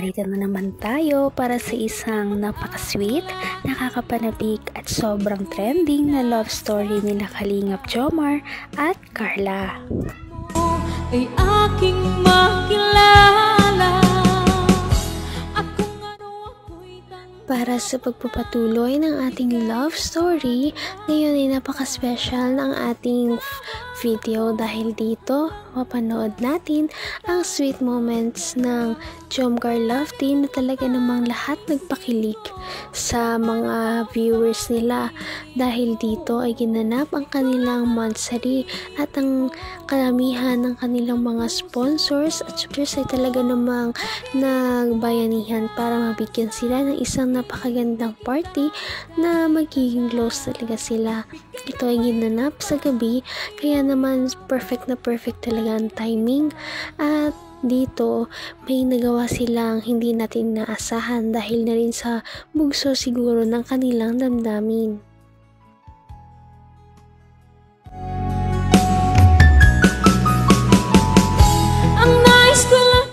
Narito na naman tayo para sa isang napaka-sweet, nakakapanabik at sobrang trending na love story nila Kalingap Jomar at Carla. Ay aking makilala. Para sa pagpapatuloy ng ating love story, ngayon ay napaka-special ng ating video dahil dito mapanood natin ang sweet moments ng Jomcar Love Team na talaga namang lahat nagpakilig sa mga viewers nila dahil dito ay ginanap ang kanilang monthsary at ang karamihan ng kanilang mga sponsors at supporters ay talaga namang nagbayanihan para mabigyan sila ng isang napakagandang party na magiging close talaga sila. Ito ay ginanap sa gabi kaya naman perfect na perfect talaga ang timing at dito may nagawa silang hindi natin naasahan dahil na rin sa bugso siguro ng kanilang damdamin. Ang nais ko lang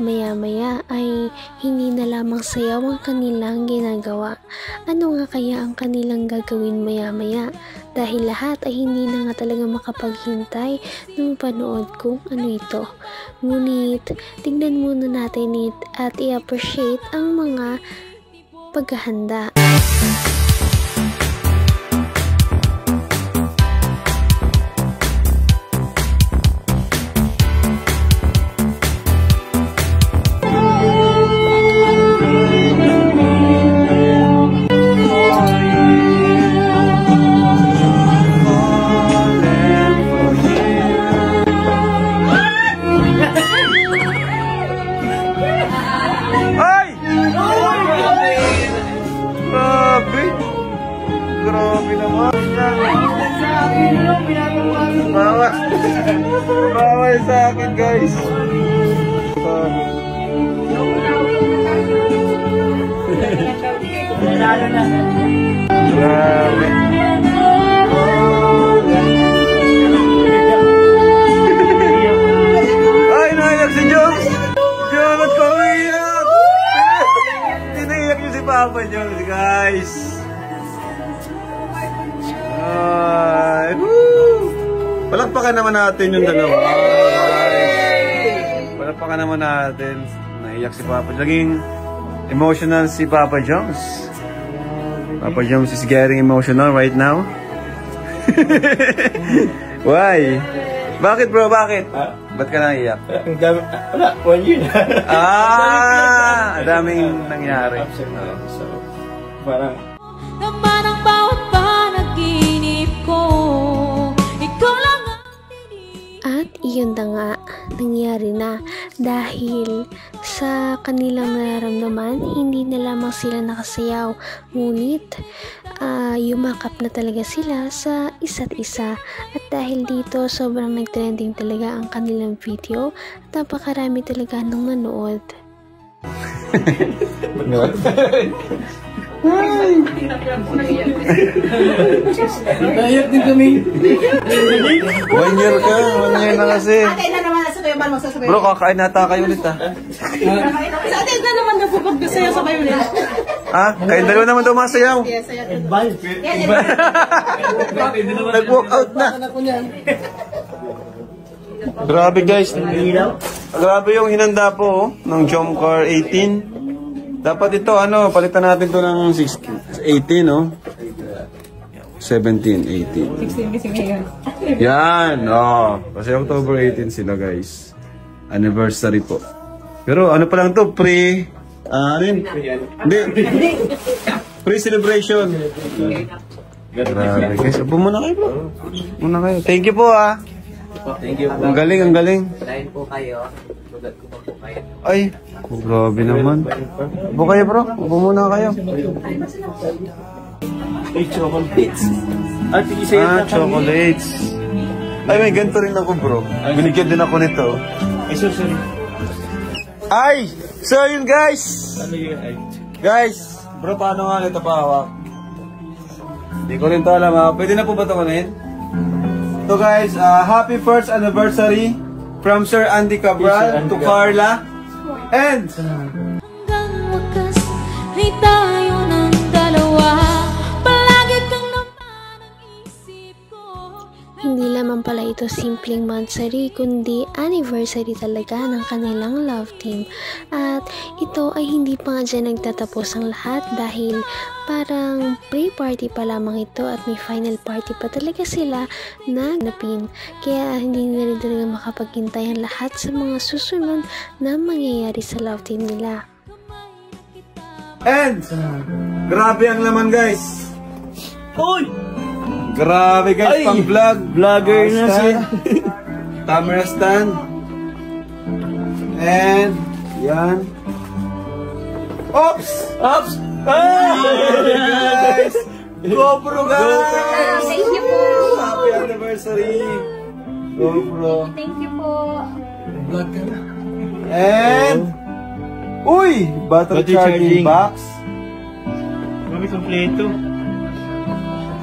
maya-maya ay hindi na lamang sayaw ang kanilang ginagawa. Ano nga kaya ang kanilang gagawin maya-maya? Dahil lahat ay hindi na nga talaga makapaghintay nung panood kung ano ito. Ngunit, tignan muna natin at i-appreciate ang mga paghahanda. Grabe naman yan. Bawal sa akin guys. Grabe. Ay, naiyak si Jones. Jones, kumiyak. Tinaiyak niyo si Papa Jones guys. Palakpakan naman natin yung dalawa. Palakpakan naman natin. Naiyak si Papa. Naging emotional si Papa Jones. Papa Jones is getting emotional right now. Why? Bakit bro? Bakit? Ba't ka naiyak? Wala, 1 year na. Daming nangyari. So, parang naman ang bawat panaginip ko. Ikaw lang ang at iyon na nga, nangyari na dahil sa kanilang nararamdaman, hindi na lamang sila nakasayaw, ngunit yumakap na talaga sila sa isa't isa. At dahil dito, sobrang nag-trending talaga ang kanilang video at napakarami talaga nung manood. Naiyak din kami. 1 year ka, 1 year na kasi. Ate na naman sa tuyo, man magsasabi. Bro, kakain nata kayo ulit Sa ate na naman daw pag gusto sa kayo ulit. Kain dalawa naman daw masayaw. Yes, saya. Nag-walk out na. Grabe guys. Grabe yung hinanda po ng Jomcar 18. Dapat ito palitan natin to ng 18 17, 18. Yan, kasi October 18 sila guys. Anniversary po. Pero ano pa lang to, pre-celebration. Grabe guys. Upo muna kayo bro. Muna kayo. Thank you po Thank you. Ang galing, ang galing. Dahil po kayo, sugat ko po kayo. Ay, grabe naman. Upo kayo bro. Upo muna kayo. Chocolates. Chocolates. Ay, may ganito rin ako bro. Binigyan din ako nito. Ay, sorry. Ay! So yun guys! Ano yun? Guys! Bro, paano nga nito pahawak? Hindi ko rin to alam Pwede na po ba ito kunin? So guys, happy first anniversary from Sir Andy Cabral to Carla. And Hanggang wakas ay tayo ng dalawa. Palagi kang naman ang isip ko. Hindi lamang pala ito simpleng monthsary, kundi anniversary talaga ng kanilang love team. At ito ay hindi pa nga dyan nagtatapos ang lahat dahil parang pre-party pa lamang ito at may final party pa talaga sila na napin. Kaya hindi na rin talaga makapaghintay ang lahat sa mga susunod na mangyayari sa love team nila. And grabe ang laman guys. Hoy! Grabe guys, Ay! pang vlog. Vlogger na siya. Camera stand. And yan. Oops! Ups! Guys! GoPro guys! Thank you po. Happy anniversary! GoPro. Thank you po. And uy! Battery charging box. Mami, kompleto.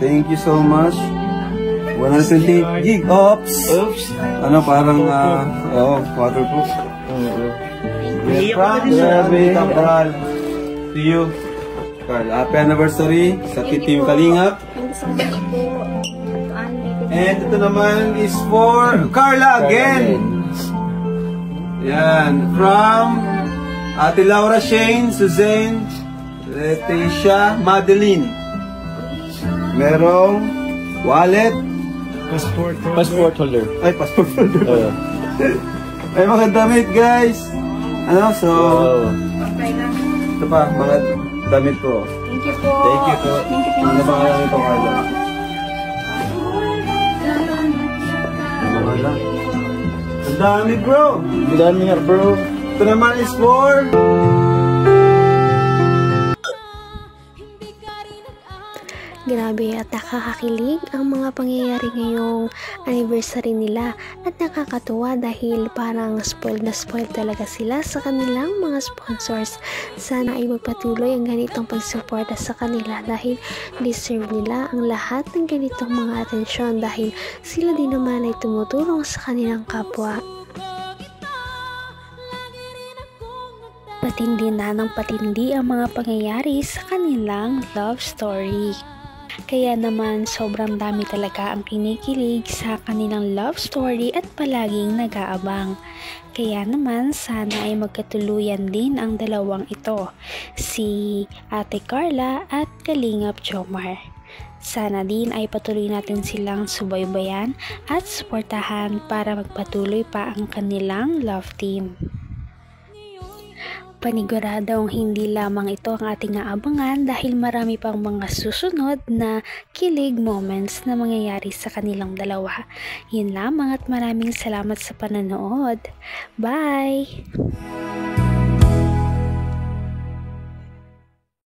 Thank you so much. 120 gig. Oops! Oops! Ano parang waterproof. From Andy Cabral. To you, Carl. Happy anniversary sa Team Kalingap. And ito naman is for Carla again. Yan. From Ate Laura Shane, Suzanne, Leticia, Madeline. Merong wallet. Passport holder. Ay, passport holder. Ay, mga damit, guys. So, ito pa, mga damit ko. Thank you po. Thank you po. Ano ba kaya ito, Carla? Ano ba lang? Ang dami, bro. Ang dami nga, bro. Ito naman is for Grabe at nakakakilig ang mga pangyayari ngayong anniversary nila at nakakatuwa dahil parang spoiled na spoiled talaga sila sa kanilang mga sponsors. Sana ay magpatuloy ang ganitong pagsuporta sa kanila dahil deserve nila ang lahat ng ganitong mga atensyon dahil sila din naman ay tumutulong sa kanilang kapwa. Patindi na ng patindi ang mga pangyayari sa kanilang love story. Kaya naman sobrang dami talaga ang kinikilig sa kanilang love story at palaging nag-aabang. Kaya naman sana ay magkatuluyan din ang dalawang ito, si Ate Carla at Kalingap Jomar. Sana din ay patuloy natin silang subaybayan at suportahan para magpatuloy pa ang kanilang love team. Paniguradong hindi lamang ito ang ating aabangan dahil marami pang mga susunod na kilig moments na mangyayari sa kanilang dalawa. Yun lamang at maraming salamat sa pananood. Bye!